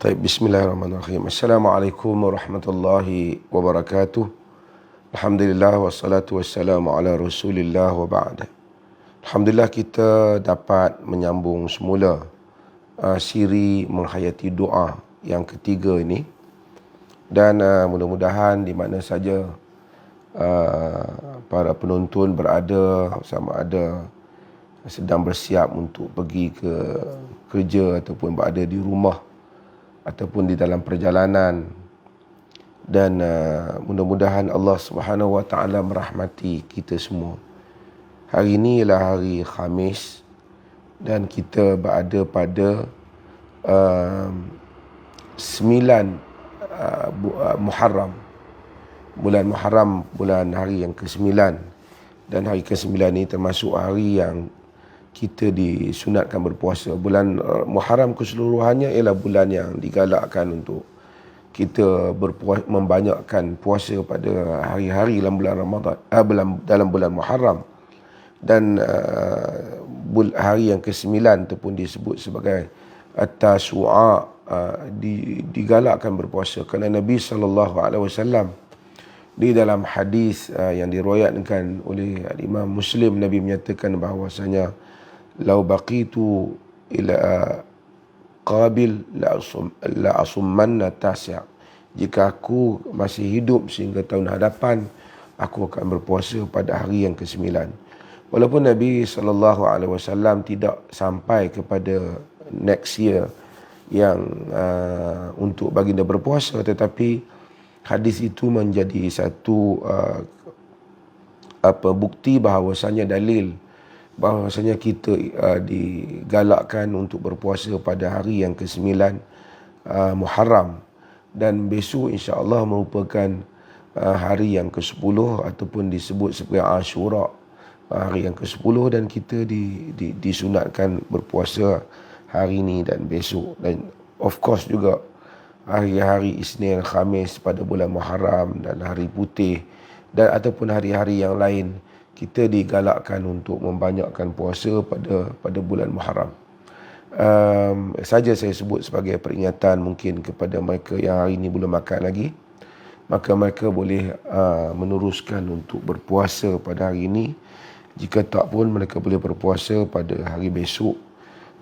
Baik, bismillahirrahmanirrahim. Assalamualaikum warahmatullahi wabarakatuh. Alhamdulillah wassalatu wassalamu ala Rasulillah wa ba'd. Alhamdulillah kita dapat menyambung semula siri menghayati doa yang ketiga ini, dan mudah-mudahan di mana saja para penonton berada, sama ada sedang bersiap untuk pergi ke kerja ataupun berada di rumah ataupun di dalam perjalanan, dan mudah-mudahan Allah Subhanahu Wa Taala merahmati kita semua. Hari ini ialah hari Khamis dan kita berada pada 9 Muharram. Bulan Muharram, bulan hari yang ke-9, dan hari ke-9 ini termasuk hari yang kita disunatkan berpuasa. Bulan Muharram keseluruhannya ialah bulan yang digalakkan untuk kita membanyakkan puasa pada hari-hari dalam bulan Ramadan, dalam bulan Muharram. Dan hari yang ke-9 itu pun disebut sebagai At-Tasu'a, digalakkan berpuasa kerana Nabi SAW di dalam hadis yang diriwayatkan oleh Imam Muslim, Nabi menyatakan bahawasanya lau baqitu ila qabil la asummanna tasya. Jika aku masih hidup sehingga tahun hadapan, aku akan berpuasa pada hari yang ke-9. Walaupun Nabi SAW tidak sampai kepada next year yang untuk baginda berpuasa, tetapi hadis itu menjadi satu bukti bahawasanya, dalil bahawasanya kita digalakkan untuk berpuasa pada hari yang ke-9 Muharram, dan besok insya-Allah merupakan hari yang ke-10 ataupun disebut sebagai Ashura, hari yang ke-10, dan kita disunatkan berpuasa hari ini dan besok. Dan of course juga hari-hari Isnin, Khamis pada bulan Muharram dan hari putih dan ataupun hari-hari yang lain, kita digalakkan untuk membanyakkan puasa pada bulan Muharram. Saja saya sebut sebagai peringatan mungkin kepada mereka yang hari ini belum makan lagi, maka mereka boleh meneruskan untuk berpuasa pada hari ini. Jika tak pun, mereka boleh berpuasa pada hari besok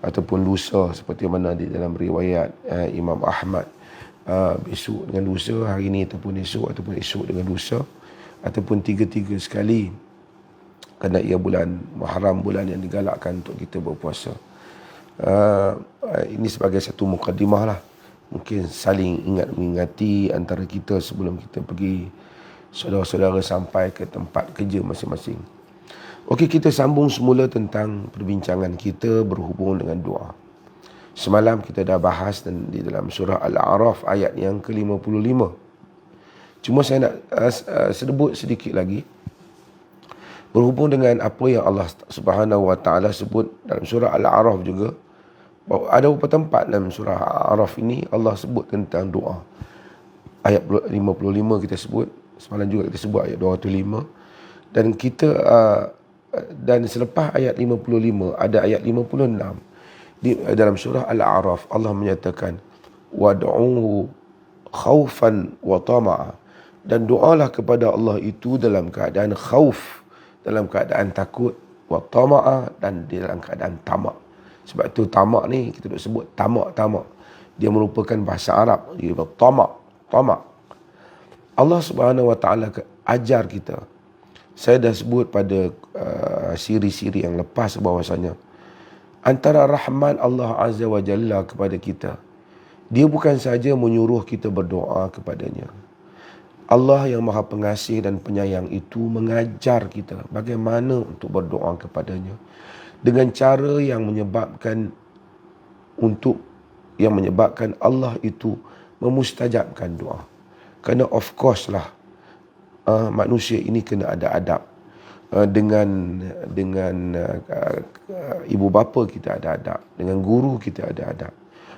ataupun lusa, seperti mana di dalam riwayat Imam Ahmad, besok dengan lusa, hari ini ataupun esok dengan lusa, ataupun tiga-tiga sekali, kerana ia bulan Muharram, bulan yang digalakkan untuk kita berpuasa. Ini sebagai satu mukadimah lah, mungkin saling ingat-mengingati antara kita sebelum kita pergi, saudara-saudara sampai ke tempat kerja masing-masing. Okey, kita sambung semula tentang perbincangan kita berhubung dengan doa. Semalam kita dah bahas di dalam surah Al-A'raf ayat yang ke-55. Cuma saya nak sebut sedikit lagi berhubung dengan apa yang Allah Subhanahu Wa Taala sebut dalam surah Al-A'raf juga. Bahawa ada beberapa tempat dalam surah Al-A'raf ini Allah sebut tentang doa. Ayat 55 kita sebut, semalam juga kita sebut ayat 205, dan kita dan selepas ayat 55 ada ayat 56 dalam surah Al-A'raf. Allah menyatakan wad'uhu khaufan wa tama'a, dan doalah kepada Allah itu dalam keadaan khauf, dalam keadaan takut, wa tama'a, dan dalam keadaan tamak. Sebab tu tamak ni kita duk sebut tamak. Dia merupakan bahasa Arab, dia tamak. Allah Subhanahu Wa Taala ajar kita. Saya dah sebut pada siri-siri yang lepas bahawasanya antara rahmat Allah Azza wa Jalla kepada kita, dia bukan saja menyuruh kita berdoa kepadanya. Allah yang Maha Pengasih dan Penyayang itu mengajar kita bagaimana untuk berdoa kepadanya dengan cara yang menyebabkan Allah itu memustajabkan doa. Kerana of course lah, manusia ini kena ada adab. Dengan ibu bapa kita ada adab, dengan guru kita ada adab,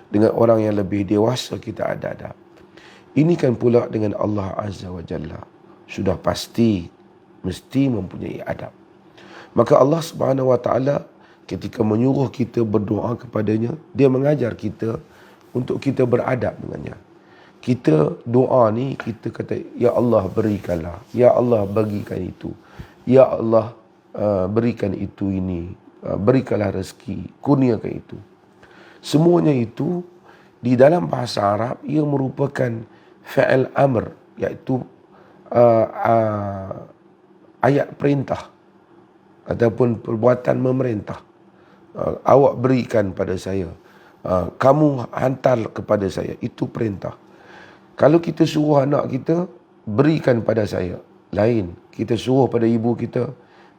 dengan orang yang lebih dewasa kita ada adab. Ini kan pula dengan Allah Azza wa Jalla, sudah pasti mesti mempunyai adab. Maka Allah Subhanahu Wa Taala ketika menyuruh kita berdoa kepadanya, dia mengajar kita untuk kita beradab dengannya. Kita doa ni, kita kata, Ya Allah berikanlah, Ya Allah bagikan itu, Ya Allah berikan itu ini, berikanlah rezeki, kurniakan itu. Semuanya itu di dalam bahasa Arab ia merupakan fi'il amr, iaitu ayat perintah ataupun perbuatan memerintah. Awak berikan pada saya, kamu hantar kepada saya, itu perintah. Kalau kita suruh anak kita, berikan pada saya, lain. Kita suruh pada ibu kita,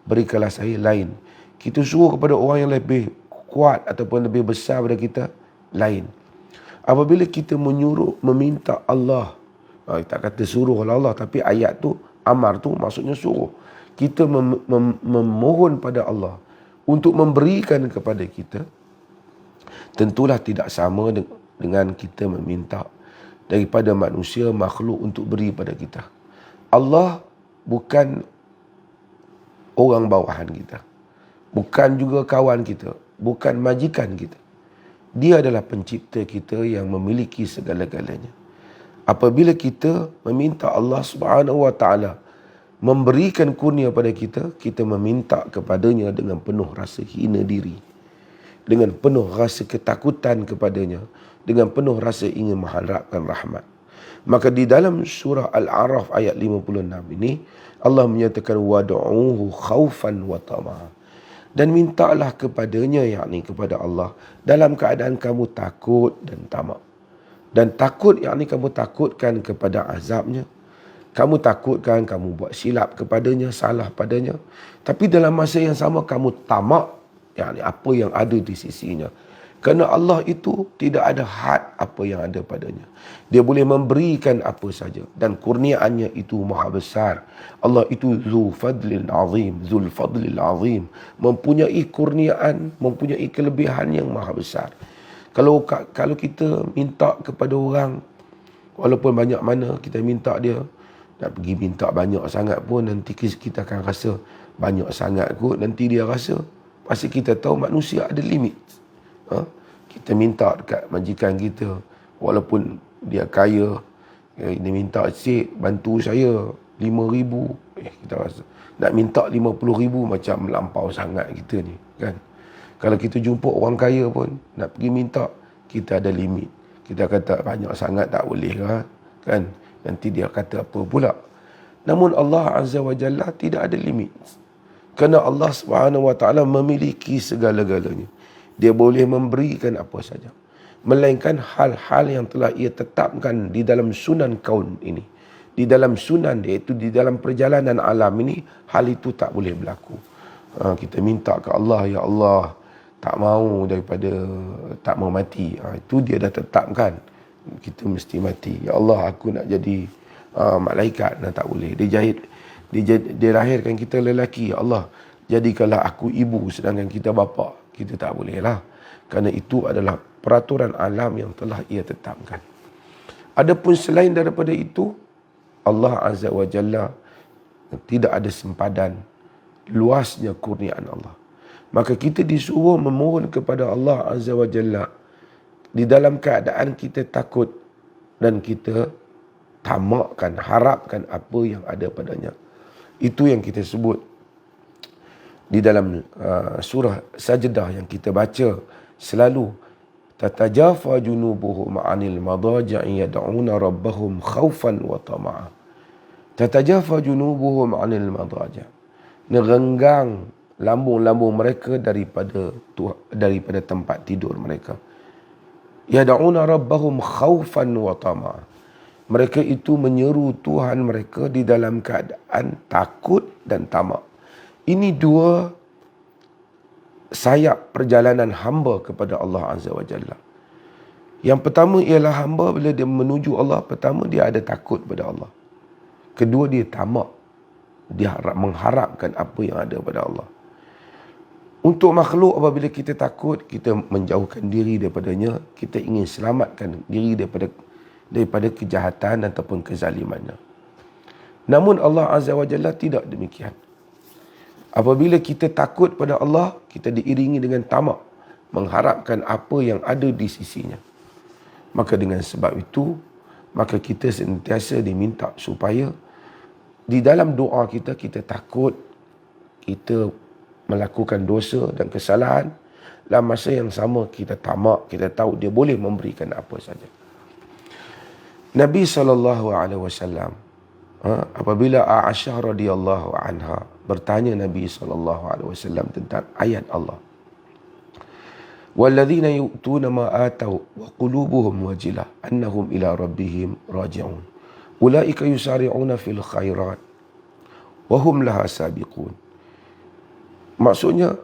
berikanlah saya, lain. Kita suruh kepada orang yang lebih kuat ataupun lebih besar daripada kita, lain. Apabila kita menyuruh, meminta Allah, tak kata suruh Allah, tapi ayat tu, amar tu maksudnya suruh. Kita memohon pada Allah untuk memberikan kepada kita, tentulah tidak sama dengan kita meminta daripada manusia, makhluk untuk beri pada kita. Allah bukan orang bawahan kita, bukan juga kawan kita, bukan majikan kita. Dia adalah pencipta kita yang memiliki segala-galanya. Apabila kita meminta Allah Subhanahu wa taala memberikan kurnia pada kita, kita meminta kepadanya dengan penuh rasa hina diri, dengan penuh rasa ketakutan kepadanya, dengan penuh rasa ingin mengharapkan rahmat. Maka di dalam surah Al-A'raf ayat 56 ini, Allah menyatakan wad'uhu khaufan wa tama'a. Dan mintalah kepadanya, yakni kepada Allah, dalam keadaan kamu takut dan tamak. Dan takut, yakni kamu takutkan kepada azabnya. Kamu takutkan kamu buat silap kepadanya, salah padanya. Tapi dalam masa yang sama kamu tamak, yakni apa yang ada di sisinya. Kerana Allah itu tidak ada had apa yang ada padanya. Dia boleh memberikan apa saja. Dan kurniaannya itu maha besar. Allah itu Zul Fadlil Azim. Mempunyai kurniaan, mempunyai kelebihan yang maha besar. Kalau kita minta kepada orang, walaupun banyak mana kita minta dia, nak pergi minta banyak sangat pun, nanti kita akan rasa banyak sangat kot. Nanti dia rasa, pasti kita tahu manusia ada limit. Kita minta dekat majikan kita, walaupun dia kaya, dia minta, cik bantu saya 5,000, kita rasa nak minta 50,000 macam melampau sangat kita ni kan. Kalau kita jumpa orang kaya pun nak pergi minta, kita ada limit. Kita kata banyak sangat tak boleh kan, nanti dia kata apa pula. Namun Allah Azza wa Jalla tidak ada limit, kerana Allah Subhanahu wa taala memiliki segala-galanya. Dia boleh memberikan apa saja, melainkan hal-hal yang telah ia tetapkan di dalam sunan kaun ini, di dalam sunan, iaitu di dalam perjalanan alam ini, hal itu tak boleh berlaku. Kita minta ke Allah, Ya Allah, tak mau tak mau mati. Itu dia dah tetapkan, kita mesti mati. Ya Allah, aku nak jadi malaikat. Tak boleh. Dia lahirkan kita lelaki. Ya Allah, jadikanlah aku ibu sedangkan kita bapa. Kita tak boleh lah. Kerana itu adalah peraturan alam yang telah ia tetapkan. Adapun selain daripada itu, Allah Azza wa Jalla tidak ada sempadan luasnya kurniaan Allah. Maka kita disuruh memohon kepada Allah Azza wa Jalla di dalam keadaan kita takut dan kita tamakkan, harapkan apa yang ada padanya. Itu yang kita sebut di dalam surah Sajdah yang kita baca selalu, tatajafa junubuhum 'anil madaji'i yad'una rabbahum khaufan wa tama'a. Tatajafa junubuhum 'anil madaji'. Nerenggang lambung-lambung mereka daripada tempat tidur mereka. Yad'una rabbahum khaufan wa tama'a. Mereka itu menyeru Tuhan mereka di dalam keadaan takut dan tamak. Ini dua sayap perjalanan hamba kepada Allah Azza wa Jalla. Yang pertama ialah hamba bila dia menuju Allah, pertama dia ada takut pada Allah. Kedua, dia tamak. Dia mengharapkan apa yang ada pada Allah. Untuk makhluk, apabila kita takut, kita menjauhkan diri daripadanya, kita ingin selamatkan diri daripada kejahatan ataupun kezalimannya. Namun Allah Azza wa Jalla tidak demikian. Apabila kita takut pada Allah, kita diiringi dengan tamak, mengharapkan apa yang ada di sisinya. Maka dengan sebab itu, maka kita sentiasa diminta supaya di dalam doa kita, kita takut kita melakukan dosa dan kesalahan. Dalam masa yang sama kita tamak, kita tahu dia boleh memberikan apa saja. Nabi SAW, apabila Aisyah radhiyallahu anha bertanya Nabi SAW tentang ayat Allah, وَالَّذِينَ يُؤْتُونَ مَا آتَوْا وَقُلُوبُهُمْ وَجِلَةٌ أَنَّهُمْ إِلَى رَبِّهِمْ رَاجِعُونَ أُولَئِكَ يُسَارِعُونَ فِي الْخَيْرَاتِ وَهُمْ لَهَا سَابِقُونَ. Maksudnya,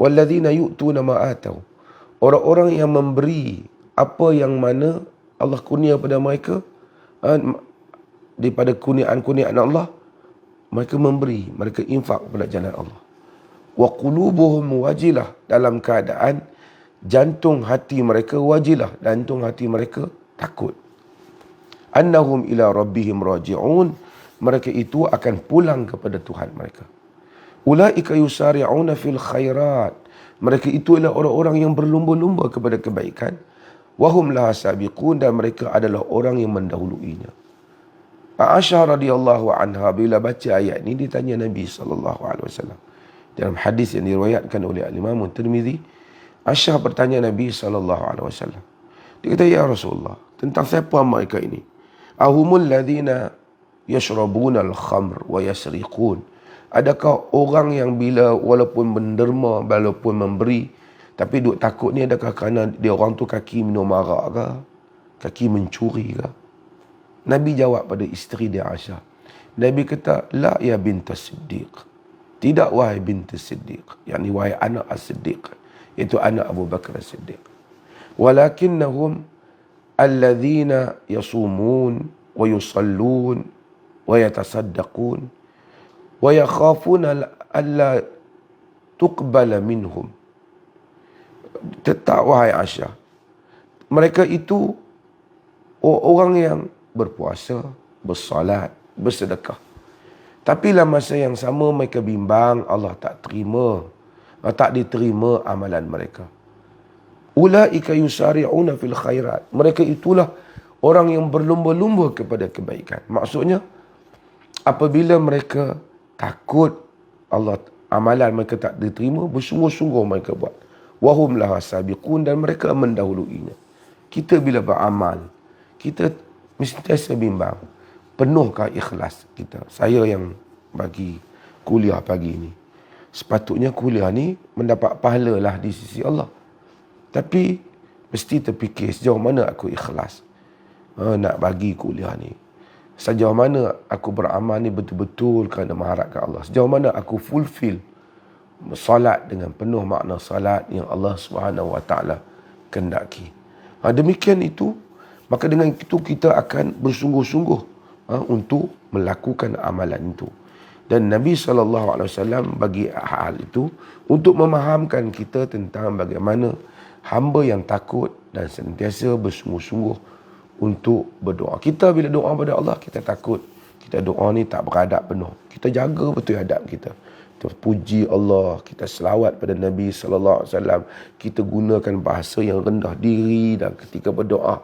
وَالَّذِينَ يُؤْتُونَ مَا آتَوْا, orang-orang yang memberi apa yang mana Allah kurnia pada mereka, daripada kurniaan-kurniaan Allah, mereka memberi, mereka infak pada jalan Allah. Wa qulubuhum wajilah, dalam keadaan jantung hati mereka wajilah, jantung hati mereka takut. Annahum ila rabbihim raji'un, mereka itu akan pulang kepada Tuhan mereka. Ulaika yusari'una fil khairat, mereka itu adalah orang-orang yang berlumba-lumba kepada kebaikan. Wahum laha sabiqun, dan mereka adalah orang yang mendahuluinya. Aisyah radhiyallahu anha bila baca ayat ini ditanya Nabi SAW. Dalam hadis yang diriwayatkan oleh Imam Tirmizi, Aisyah bertanya Nabi SAW. Dia kata, ya Rasulullah, tentang siapa mereka ini? Ahumul ladhina yashrabuna al-khamr wa yasriqun. Adakah orang yang bila walaupun menderma, walaupun memberi, tapi duk takut ni, adakah kerana dia orang tu kaki minum arak ke? Kaki mencuri ke? Nabi jawab pada isteri dia Aisyah. Nabi kata, la ya bintas Siddiq. Tidak wahai binti Siddiq. Yang wahai anak As-Siddiq. Itu anak Abu Bakar As-Siddiq. Walakinnahum alladhina yasumun wa yusallun wa yatasaddaqun wa yakhafuna alla tuqbala minhum. Tetap wahai Aisyah, mereka itu orang yang berpuasa, bersalat, bersedekah. Tapi dalam masa yang sama mereka bimbang Allah tak diterima amalan mereka. Ulaika yusari'una fil khairat. Mereka itulah orang yang berlumba-lumba kepada kebaikan. Maksudnya, apabila mereka takut Allah, amalan mereka tak diterima, bersungguh-sungguh mereka buat. Wahum laha sabiqun, dan mereka mendahuluinya. Kita bila beramal, kita mesti bimbang, penuhkah ikhlas kita? Saya yang bagi kuliah pagi ini, sepatutnya kuliah ni mendapat pahala lah di sisi Allah. Tapi mesti terfikir sejauh mana aku ikhlas nak bagi kuliah ni. Sejauh mana aku beramal ni betul-betul kerana mengharapkan Allah. Sejauh mana aku fulfill salat dengan penuh makna salat yang Allah SWT kehendaki. Demikian itu, maka dengan itu kita akan bersungguh-sungguh untuk melakukan amalan itu. Dan Nabi SAW bagi hal itu untuk memahamkan kita tentang bagaimana hamba yang takut dan sentiasa bersungguh-sungguh untuk berdoa. Kita bila doa pada Allah, kita takut. Kita doa ni tak beradab penuh. Kita jaga betul adab kita. Kita puji Allah, kita selawat pada Nabi SAW. Kita gunakan bahasa yang rendah diri dan ketika berdoa.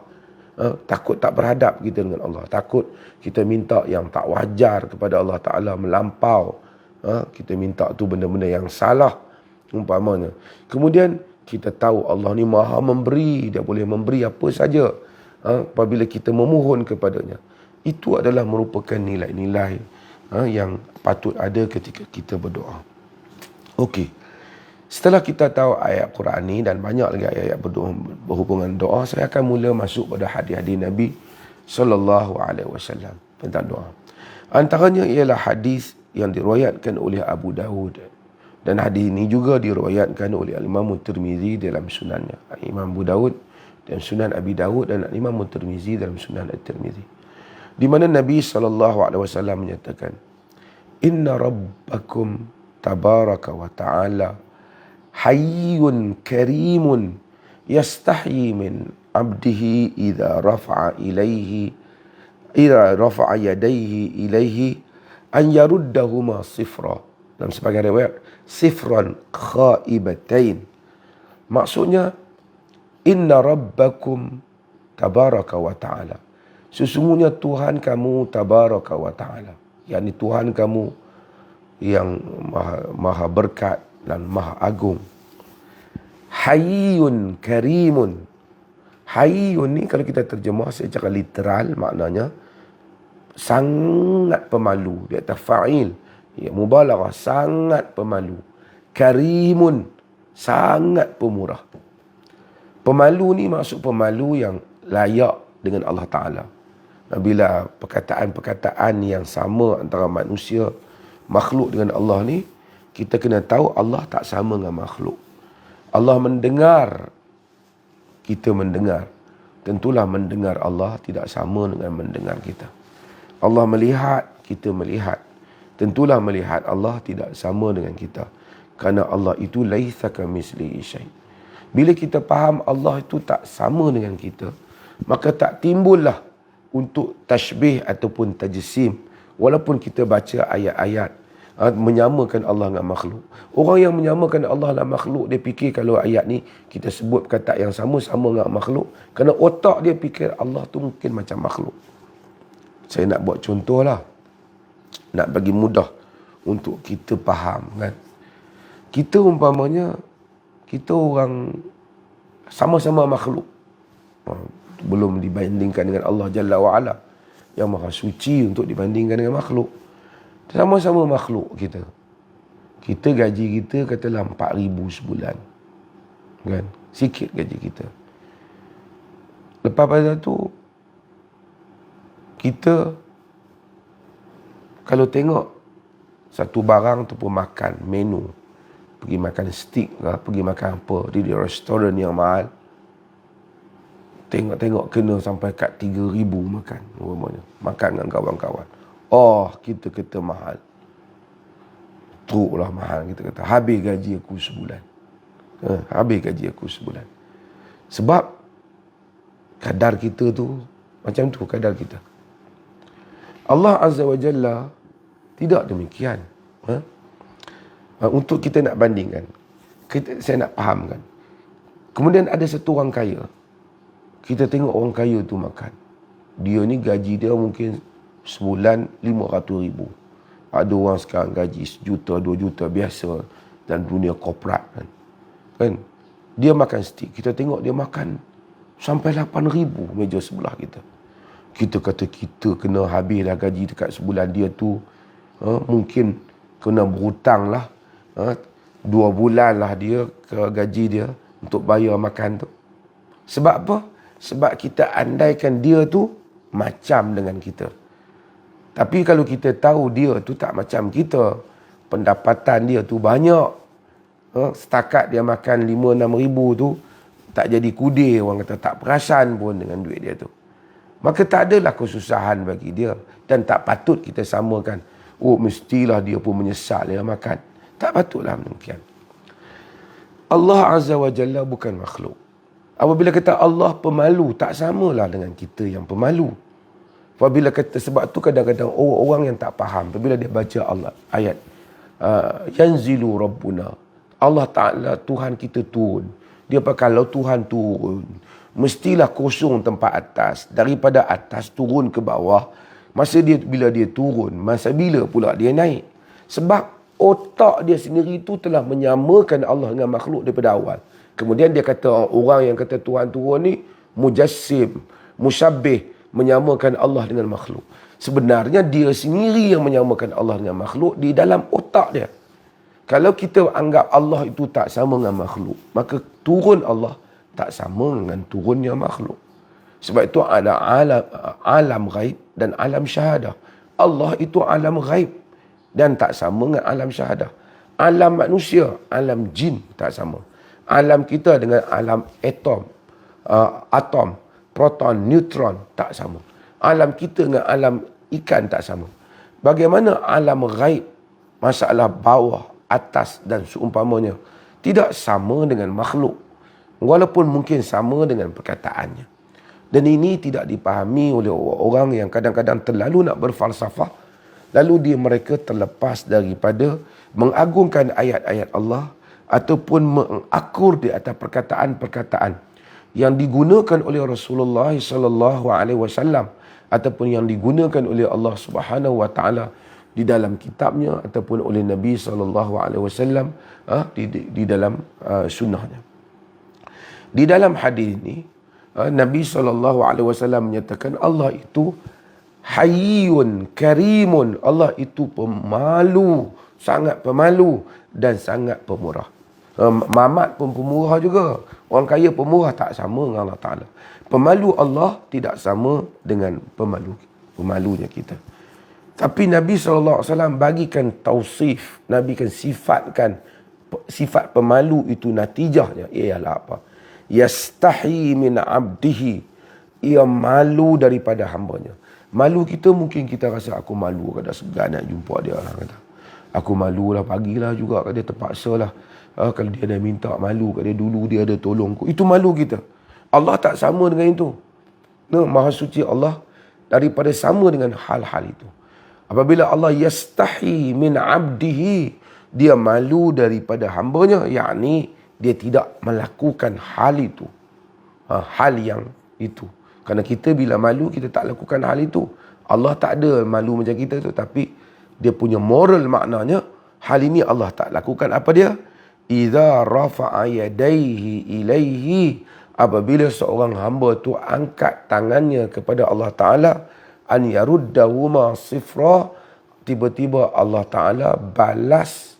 Takut tak beradab kita dengan Allah. Takut kita minta yang tak wajar kepada Allah Ta'ala melampau. Kita minta tu benda-benda yang salah umpamanya. Kemudian kita tahu Allah ni maha memberi. Dia boleh memberi apa saja apabila kita memohon kepadanya. Itu adalah merupakan nilai-nilai yang patut ada ketika kita berdoa. Okey. Setelah kita tahu ayat Quran ni dan banyak lagi ayat berhubungan doa, saya akan mula masuk pada hadis-hadis Nabi SAW tentang doa. Antaranya ialah hadis yang diriwayatkan oleh Abu Dawud. Dan hadis ini juga diriwayatkan oleh Imam Tirmizi dalam sunannya. Imam Abu Dawud dan Sunan Abi Dawud dan Imam Tirmizi dalam Sunan At-Tirmizi. Di mana Nabi SAW menyatakan, Inna Rabbakum tabaraka wa ta'ala hayyun karimun yastahyi min abdihi idza rafa'a yadayhi ilaihi an yaruddahuma sifra. Dalam sebagian riwayat, sifran khaibatain. Maksudnya, Inna Rabbakum tabaraka wa ta'ala. Sesungguhnya Tuhan kamu tabaraka wa ta'ala. Yakni Tuhan kamu yang maha berkat dan maha agung. Hayyun karimun. Hayyun ni kalau kita terjemah secara literal maknanya sangat pemalu. Dia kata fa'il. Ya, mubalaghah, sangat pemalu. Karimun, sangat pemurah. Pemalu ni maksud pemalu yang layak dengan Allah Ta'ala. Bila perkataan-perkataan yang sama antara manusia, makhluk dengan Allah ni, kita kena tahu Allah tak sama dengan makhluk. Allah mendengar, kita mendengar. Tentulah mendengar Allah tidak sama dengan mendengar kita. Allah melihat, kita melihat. Tentulah melihat Allah tidak sama dengan kita. Kerana Allah itu laisa kamitslihi syai'. Bila kita faham Allah itu tak sama dengan kita, maka tak timbullah untuk tashbih ataupun tajsim. Walaupun kita baca ayat-ayat menyamakan Allah dengan makhluk. Orang yang menyamakan Allah dengan makhluk, dia fikir kalau ayat ni kita sebut kata yang sama-sama dengan makhluk, kerana otak dia fikir Allah tu mungkin macam makhluk. Saya nak buat contoh lah, nak bagi mudah untuk kita faham kan. Kita umpamanya, kita orang sama-sama makhluk. Belum dibandingkan dengan Allah Jalla wa'ala yang maha suci untuk dibandingkan dengan makhluk. Sama-sama makhluk kita. Kita gaji kita katalah 4,000 sebulan. Kan? Sikit gaji kita. Lepas pada tu, kita kalau tengok satu barang tu pun makan, menu. Pergi makan steak lah, pergi makan apa di restoran yang mahal. Tengok-tengok kena sampai kat 3,000 makan. Makan dengan kawan-kawan. Oh, kita kata mahal. Teruk lah mahal, kita kata. Habis gaji aku sebulan. Habis gaji aku sebulan. Sebab kadar kita tu, macam tu kadar kita. Allah Azza wa Jalla tidak demikian. Untuk kita nak bandingkan, saya nak fahamkan. Kemudian ada satu orang kaya. Kita tengok orang kaya tu makan. Dia ni gaji dia mungkin sebulan 500,000. Ada orang sekarang gaji 1 juta, 2 juta biasa dalam dunia korporat kan. Dia makan steak. Kita tengok dia makan sampai 8,000 meja sebelah kita. Kita kata kita kena habis dah gaji dekat sebulan dia tu. Mungkin kena berhutang lah. 2 bulan lah dia ke gaji dia untuk bayar makan tu. Sebab apa? Sebab kita andaikan dia tu macam dengan kita. Tapi kalau kita tahu dia tu tak macam kita, pendapatan dia tu banyak, setakat dia makan 5-6 ribu tu, tak jadi kudir, orang kata tak perasan pun dengan duit dia tu. Maka tak adalah kesusahan bagi dia. Dan tak patut kita samakan, oh mestilah dia pun menyesal dia makan. Tak patutlah demikian. Allah Azza wa Jalla bukan makhluk. Apabila kata Allah pemalu, tak samalah dengan kita yang pemalu. Apabila kata, sebab tu kadang-kadang orang yang tak faham, apabila dia baca Allah ayat yanzilu rabbuna, Allah Ta'ala Tuhan kita turun. Dia pakai kalau Tuhan turun, mestilah kosong tempat atas, daripada atas turun ke bawah. Bila dia turun, masa bila pula dia naik? Sebab otak dia sendiri itu telah menyamakan Allah dengan makhluk daripada awal. Kemudian dia kata orang yang kata Tuhan turun ni mujassim, musyabbih, menyamakan Allah dengan makhluk. Sebenarnya dia sendiri yang menyamakan Allah dengan makhluk di dalam otak dia. Kalau kita anggap Allah itu tak sama dengan makhluk, maka turun Allah tak sama dengan turunnya makhluk. Sebab itu ada alam ghaib dan alam syahadah. Allah itu alam ghaib dan tak sama dengan alam syahadah. Alam manusia, alam jin tak sama. Alam kita dengan alam atom, proton, neutron tak sama. Alam kita dengan alam ikan tak sama. Bagaimana alam ghaib, masalah bawah, atas dan seumpamanya, tidak sama dengan makhluk. Walaupun mungkin sama dengan perkataannya. Dan ini tidak dipahami oleh orang yang kadang-kadang terlalu nak berfalsafah. Lalu mereka terlepas daripada mengagungkan ayat-ayat Allah ataupun mengakur di atas perkataan-perkataan yang digunakan oleh Rasulullah sallallahu alaihi wasallam ataupun yang digunakan oleh Allah Subhanahu wa taala di dalam kitabnya ataupun oleh Nabi sallallahu alaihi wasallam di dalam sunnahnya. Di dalam hadis ini Nabi sallallahu alaihi wasallam menyatakan Allah itu Hayyun Karimun. Allah itu pemalu, sangat pemalu dan sangat pemurah. Mamat pun pemurah juga. Orang kaya pemurah tak sama dengan Allah Ta'ala. Pemalu Allah tidak sama dengan pemalunya kita. Tapi Nabi SAW bagikan tausif, Nabi kan sifatkan sifat pemalu itu natijahnya ialah apa? Yastahi min abdihi. Ia malu daripada hambanya. Malu kita mungkin kita rasa aku malu kada segan nak jumpa dia lah kata. Aku malu lah pagilah juga kat dia terpaksa lah. Kalau dia dah minta malu kat dia dulu dia ada tolong aku. Itu malu kita. Allah tak sama dengan itu. Maha suci Allah daripada sama dengan hal-hal itu. Apabila Allah yastahi min abdihi, dia malu daripada hambanya, yakni dia tidak melakukan hal itu. Hal yang itu. Kerana kita bila malu, kita tak lakukan hal itu. Allah tak ada malu macam kita tu. Tapi dia punya moral maknanya, hal ini Allah tak lakukan. Apa dia? Iza rafa'a yadaihi ilaihi. Apabila seorang hamba tu angkat tangannya kepada Allah Ta'ala. An yaruddahuma sifra. Tiba-tiba Allah Ta'ala balas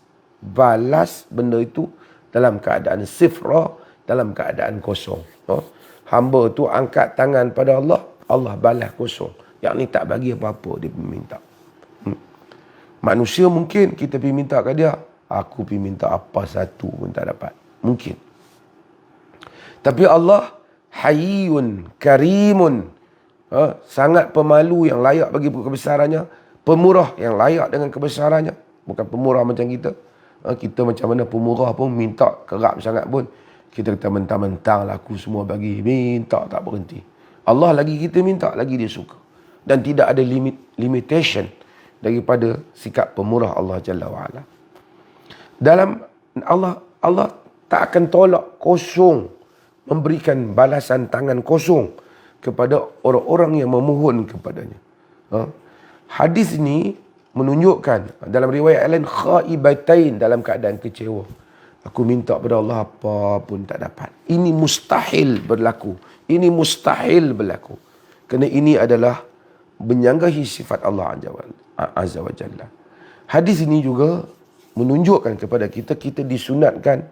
benda itu dalam keadaan sifra, dalam keadaan kosong. Hamba tu angkat tangan pada Allah, Allah balas kosong. Yang ni tak bagi apa-apa dia minta. Manusia mungkin kita pergi minta kat dia, aku pergi minta apa satu pun tak dapat. Mungkin. Tapi Allah Hayyun Karimun. Sangat pemalu yang layak bagi kebesarannya. Pemurah yang layak dengan kebesarannya. Bukan pemurah macam kita. Kita macam mana pemurah pun minta kerap sangat pun. Kita kata mentang-mentang laku semua bagi. Minta tak berhenti. Allah lagi kita minta, lagi dia suka. Dan tidak ada limitation daripada sikap pemurah Allah Jalla wa'ala. Dalam Allah tak akan tolak kosong. Memberikan balasan tangan kosong kepada orang-orang yang memohon kepadanya. Hadis ini menunjukkan dalam riwayat lain khaibatain, dalam keadaan kecewa. Aku minta pada Allah apa pun tak dapat. Ini mustahil berlaku. Ini mustahil berlaku. Kerana ini adalah menyanggahi sifat Allah Azza wa Jalla. Hadis ini juga menunjukkan kepada kita, kita disunatkan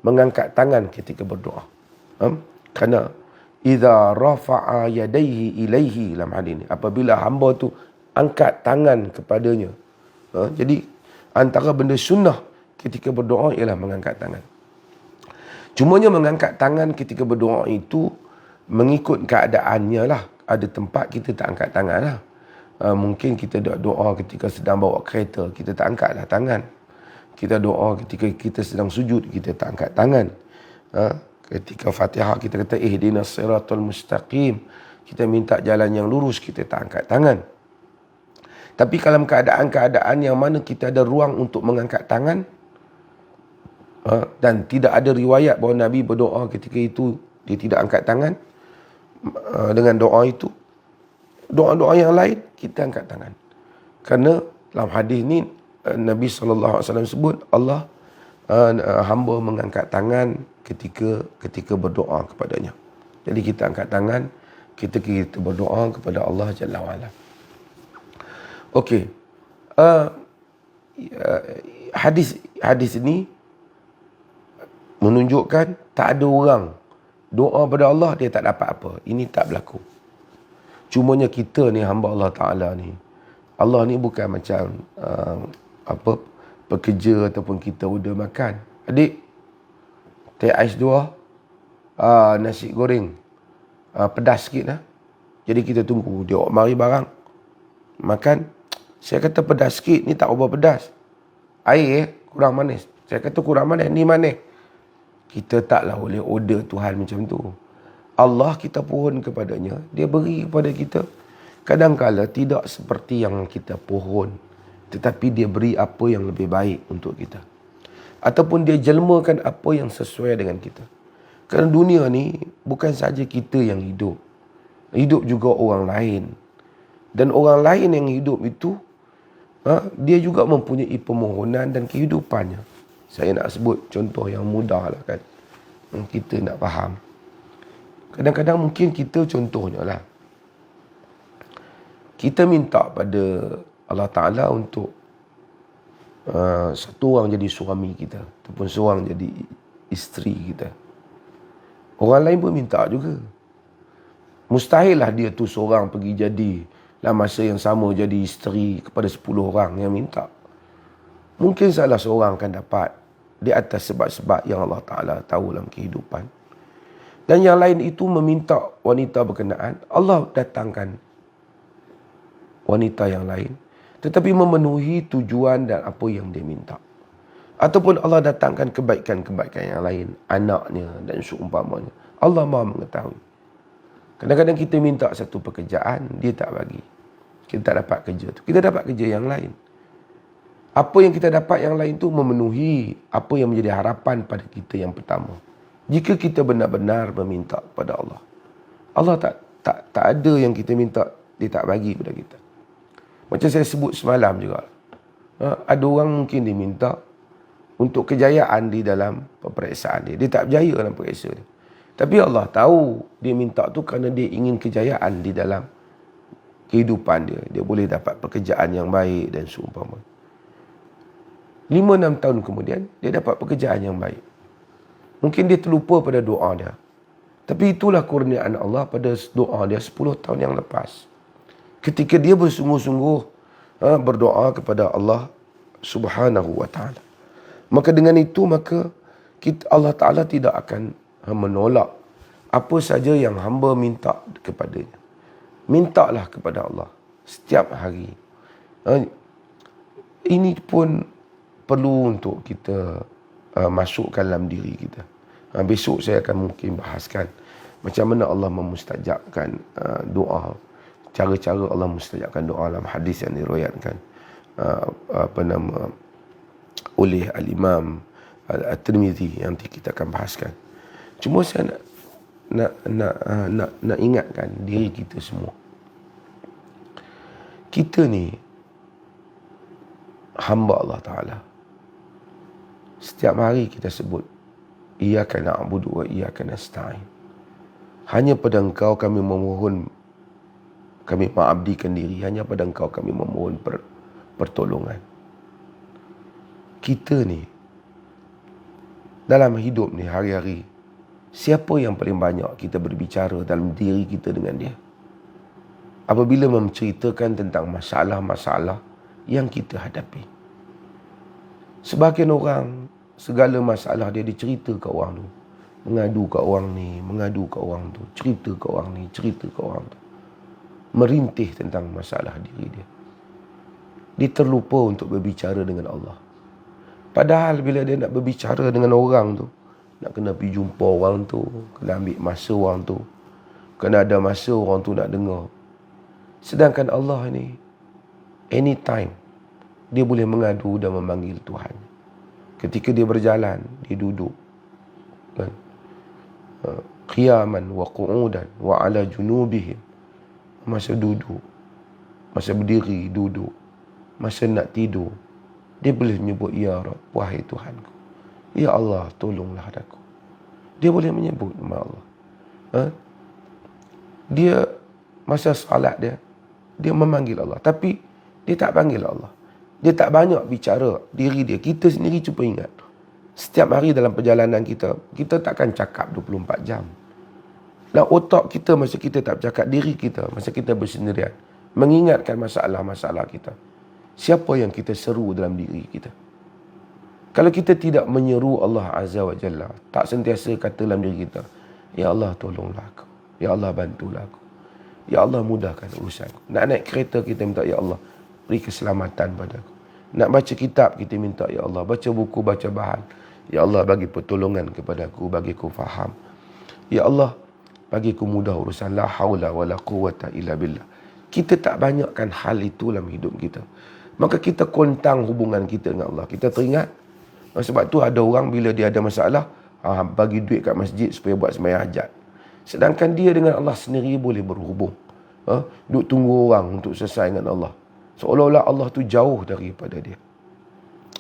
mengangkat tangan ketika berdoa. Kerana idza rafa'a yadayhi ilaihi, dalam hadis ini, apabila hamba tu angkat tangan kepadanya. Jadi antara benda sunnah ketika berdoa ialah mengangkat tangan. Cumanya mengangkat tangan ketika berdoa itu mengikut keadaannya lah. Ada tempat kita tak angkat tangan lah. Mungkin kita doa ketika sedang bawa kereta, kita tak angkat lah tangan. Kita doa ketika kita sedang sujud, kita tak angkat tangan. Ketika Fatihah kita kata ihdinas siratal mustaqim, kita minta jalan yang lurus, kita tak angkat tangan. Tapi dalam keadaan-keadaan yang mana kita ada ruang untuk mengangkat tangan, dan tidak ada riwayat bahawa Nabi berdoa ketika itu dia tidak angkat tangan, dengan doa itu, doa-doa yang lain kita angkat tangan. Kerana dalam hadis ni Nabi SAW sebut Allah hamba mengangkat tangan ketika berdoa kepadanya. Jadi kita angkat tangan ketika kita berdoa kepada Allah Jalla wa'ala. Okey. Hadis ini menunjukkan tak ada orang doa pada Allah dia tak dapat apa. Ini tak berlaku. Cumanya kita ni hamba Allah Ta'ala ni, Allah ni bukan macam pekerja ataupun kita order makan. Adik, teh ais 2, nasi goreng pedas sikit lah. Jadi kita tunggu dia mari barang makan. Saya kata pedas sikit, ni tak ubah pedas. Air kurang manis. Saya kata kurang manis, ni manis. Kita taklah boleh order Tuhan macam tu. Allah kita pohon kepadanya, dia beri kepada kita. Kadang-kala tidak seperti yang kita pohon, tetapi dia beri apa yang lebih baik untuk kita. Ataupun dia jelmakan apa yang sesuai dengan kita. Kerana dunia ni bukan saja kita yang hidup. Hidup juga orang lain. Dan orang lain yang hidup itu, dia juga mempunyai permohonan dan kehidupannya. Saya nak sebut contoh yang mudah lah kan. Kita nak faham. Kadang-kadang mungkin kita contohnya lah. Kita minta pada Allah Ta'ala untuk satu orang jadi suami kita. Ataupun seorang jadi isteri kita. Orang lain pun minta juga. Mustahil lah dia tu seorang pergi jadi dalam masa yang sama jadi isteri kepada 10 orang yang minta. Mungkin salah seorang akan dapat di atas sebab-sebab yang Allah Ta'ala tahu dalam kehidupan. Dan yang lain itu meminta wanita berkenaan, Allah datangkan wanita yang lain. Tetapi memenuhi tujuan dan apa yang dia minta. Ataupun Allah datangkan kebaikan-kebaikan yang lain. Anaknya dan seumpamanya. Allah Maha mengetahui. Kadang-kadang kita minta satu pekerjaan, dia tak bagi. Kita tak dapat kerja tu. Kita dapat kerja yang lain. Apa yang kita dapat yang lain tu memenuhi apa yang menjadi harapan pada kita yang pertama. Jika kita benar-benar meminta kepada Allah. Allah tak ada yang kita minta, dia tak bagi kepada kita. Macam saya sebut semalam juga. Ada orang mungkin diminta untuk kejayaan di dalam peperiksaan dia. Dia tak berjaya dalam periksa dia. Tapi Allah tahu dia minta tu kerana dia ingin kejayaan di dalam kehidupan dia. Dia boleh dapat pekerjaan yang baik dan seumpama. 5-6 tahun kemudian, dia dapat pekerjaan yang baik. Mungkin dia terlupa pada doa dia. Tapi itulah kurniaan Allah pada doa dia 10 tahun yang lepas. Ketika dia bersungguh-sungguh berdoa kepada Allah Subhanahu wa ta'ala. Maka dengan itu, Allah Ta'ala tidak akan menolak apa saja yang hamba minta kepadanya. Mintalah kepada Allah setiap hari. Ini pun perlu untuk kita masukkan dalam diri kita. Besok saya akan mungkin bahaskan macam mana Allah memustajabkan doa. Cara-cara Allah mustajabkan doa dalam hadis yang diriwayatkan oleh Al-Imam At-Tirmizi yang nanti kita akan bahaskan. Cuma saya nak ingatkan diri kita semua. Kita ni hamba Allah Ta'ala. Setiap hari kita sebut Iyyaka na'budu wa iyyaka nasta'in. Hanya pada Engkau kami memohon, kami mengabdikan diri. Hanya pada Engkau kami memohon pertolongan. Kita ni dalam hidup ni hari-hari, siapa yang paling banyak kita berbicara dalam diri kita dengan dia? Apabila menceritakan tentang masalah-masalah yang kita hadapi. Sebahagian orang, segala masalah dia dicerita ke orang tu. Mengadu ke orang ni, mengadu ke orang tu. Cerita ke orang ni, cerita ke orang tu. Merintih tentang masalah diri dia. Dia terlupa untuk berbicara dengan Allah. Padahal bila dia nak berbicara dengan orang tu, nak kena pergi jumpa orang tu, kena ambil masa orang tu, kena ada masa orang tu nak dengar. Sedangkan Allah ni, anytime, dia boleh mengadu dan memanggil Tuhan. Ketika dia berjalan, dia duduk. Kan? Qiyaman wa qu'udan wa ala junubihim. Masa duduk, masa berdiri, duduk, masa nak tidur, dia boleh menyebut, Ya Rabb, wahai Tuhanku. Ya Allah, tolonglah aku. Dia boleh menyebut nama Allah. Dia, masa salat dia memanggil Allah. Tapi, dia tak panggil Allah. Dia tak banyak bicara diri dia. Kita sendiri cuba ingat. Setiap hari dalam perjalanan kita takkan cakap 24 jam. Dan otak kita masa kita tak bercakap, diri kita masa kita bersendirian, mengingatkan masalah-masalah kita. Siapa yang kita seru dalam diri kita? Kalau kita tidak menyeru Allah Azza wa Jalla, tak sentiasa kata dalam diri kita, Ya Allah, tolonglah aku. Ya Allah, bantulah aku. Ya Allah, mudahkan urusanku. Nak naik kereta, kita minta, Ya Allah, beri keselamatan padaku. Nak baca kitab, kita minta, Ya Allah, baca buku, baca bahan. Ya Allah, bagi pertolongan kepadaku, bagi ku faham. Ya Allah, bagi ku mudah urusan. La haula wa la quwata illa billah. Kita tak banyakkan hal itu dalam hidup kita. Maka kita kontang hubungan kita dengan Allah. Kita teringat. Sebab tu ada orang bila dia ada masalah, bagi duit kat masjid supaya buat sembahyang hajat. Sedangkan dia dengan Allah sendiri boleh berhubung. Duk tunggu orang untuk selesai dengan Allah. Seolah-olah Allah tu jauh daripada dia.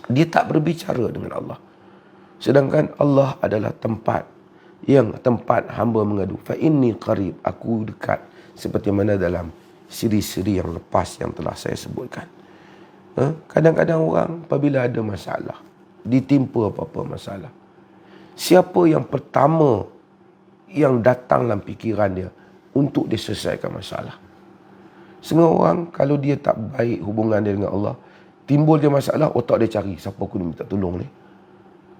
Dia tak berbicara dengan Allah. Sedangkan Allah adalah tempat hamba mengadu. Fa inni qarib, aku dekat, seperti mana dalam siri-siri yang lepas yang telah saya sebutkan. Kadang-kadang orang apabila ada masalah, ditimpa apa-apa masalah, siapa yang pertama yang datang dalam fikiran dia untuk diselesaikan masalah? Setengah orang kalau dia tak baik hubungan dia dengan Allah, timbul dia masalah, otak dia cari siapa aku minta tolong ni.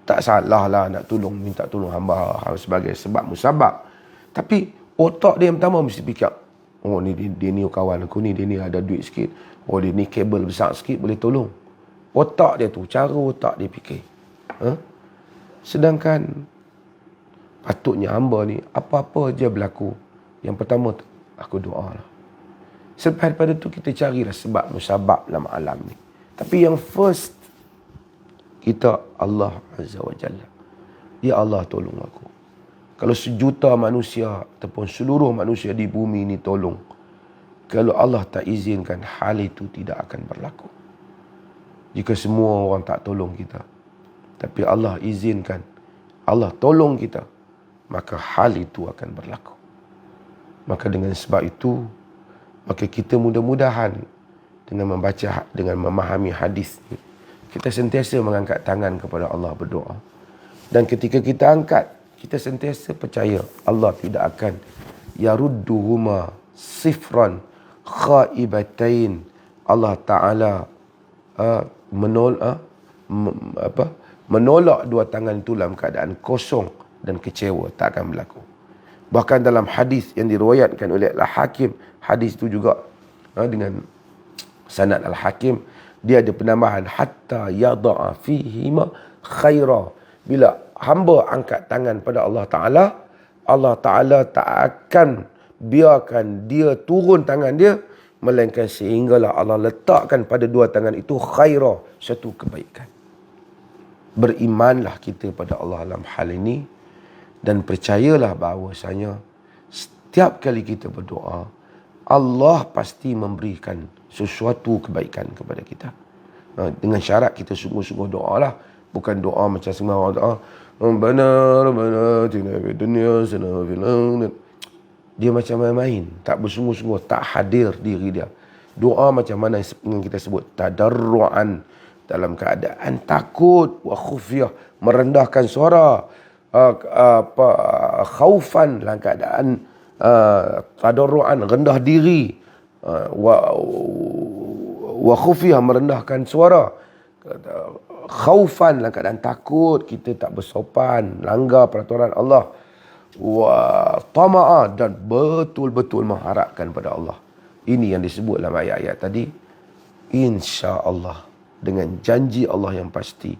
Tak salah lah nak tolong, minta tolong hamba sebagai sebab musabab. Tapi otak dia yang pertama mesti fikir, oh ni dia ni kawan aku ni, dia ni ada duit sikit. Oh dia ni kabel besar sikit boleh tolong. Otak dia tu, cara otak dia fikir. Sedangkan patutnya hamba ni, apa-apa je berlaku, yang pertama tu, aku doa lah. Selepas daripada tu kita carilah sebab musabab dalam alam ni. Tapi yang first, kita Allah Azza wa Jalla. Ya Allah tolong aku. Kalau sejuta manusia ataupun seluruh manusia di bumi ini tolong, kalau Allah tak izinkan, hal itu tidak akan berlaku. Jika semua orang tak tolong kita, tapi Allah izinkan, Allah tolong kita, maka hal itu akan berlaku. Maka dengan sebab itu, maka kita mudah-mudahan dengan membaca, dengan memahami hadis ni, kita sentiasa mengangkat tangan kepada Allah berdoa. Dan ketika kita angkat, kita sentiasa percaya Allah tidak akan yarudduhuma sifran khaibatain. Allah Ta'ala menolak dua tangan itu dalam keadaan kosong dan kecewa. Tak akan berlaku. Bahkan dalam hadis yang diriwayatkan oleh Al-Hakim, hadis itu juga dengan sanad Al-Hakim, dia ada penambahan hatta yada'a fihima khaira. Bila hamba angkat tangan pada Allah Ta'ala, Allah Ta'ala tak akan biarkan dia turun tangan dia, melainkan sehinggalah Allah letakkan pada dua tangan itu khaira, satu kebaikan. Berimanlah kita pada Allah dalam hal ini, dan percayalah bahawasanya setiap kali kita berdoa, Allah pasti memberikan sesuatu kebaikan kepada kita. Dengan syarat kita sungguh-sungguh doa lah. Bukan doa macam semua orang doa, Rabbana atina fid dunya hasanah wa fil akhirati. Dia macam main-main, tak bersungguh-sungguh, tak hadir diri dia. Doa macam mana yang kita sebut tadarruan, dalam keadaan takut, wa khufyah, merendahkan suara, khaufan, dalam keadaan tadarruan, rendah diri, wa khufyah, merendahkan suara, khaufan, dalam keadaan takut, kita tak bersopan, langgar peraturan Allah, wa tama'a, dan betul-betul mengharapkan pada Allah. Ini yang disebut dalam ayat-ayat tadi. Insya-Allah, dengan janji Allah yang pasti,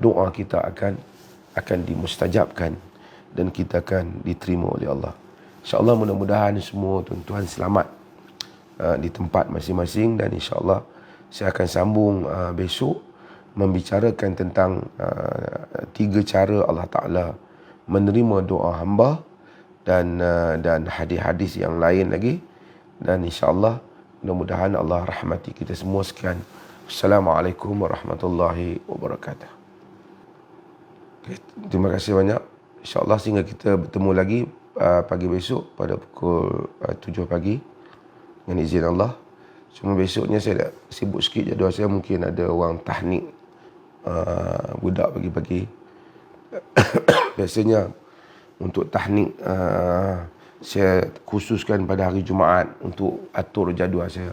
doa kita akan dimustajabkan dan kita akan diterima oleh Allah. InsyaAllah mudah-mudahan semua tuan-tuan selamat di tempat masing-masing, dan insyaAllah saya akan sambung besok membicarakan tentang 3 cara Allah Ta'ala menerima doa hamba, dan hadis-hadis yang lain lagi, dan insyaAllah mudah-mudahan Allah rahmati kita semua. Sekian. Assalamualaikum warahmatullahi wabarakatuh. Okay, terima kasih banyak. InsyaAllah sehingga kita bertemu lagi pagi besok pada pukul 7 pagi dengan izin Allah. Cuma besoknya saya dah sibuk sikit jadual saya, mungkin ada orang tahnik budak pagi-pagi. Biasanya untuk tahnik saya khususkan pada hari Jumaat untuk atur jadual saya,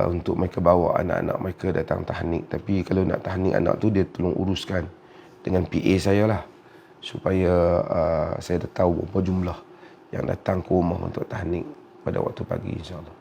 untuk mereka bawa anak-anak mereka datang tahnik. Tapi kalau nak tahnik anak tu, dia tolong uruskan dengan PA saya lah, supaya saya dah tahu berapa jumlah yang datang ke rumah untuk tahnik pada waktu pagi, insyaAllah.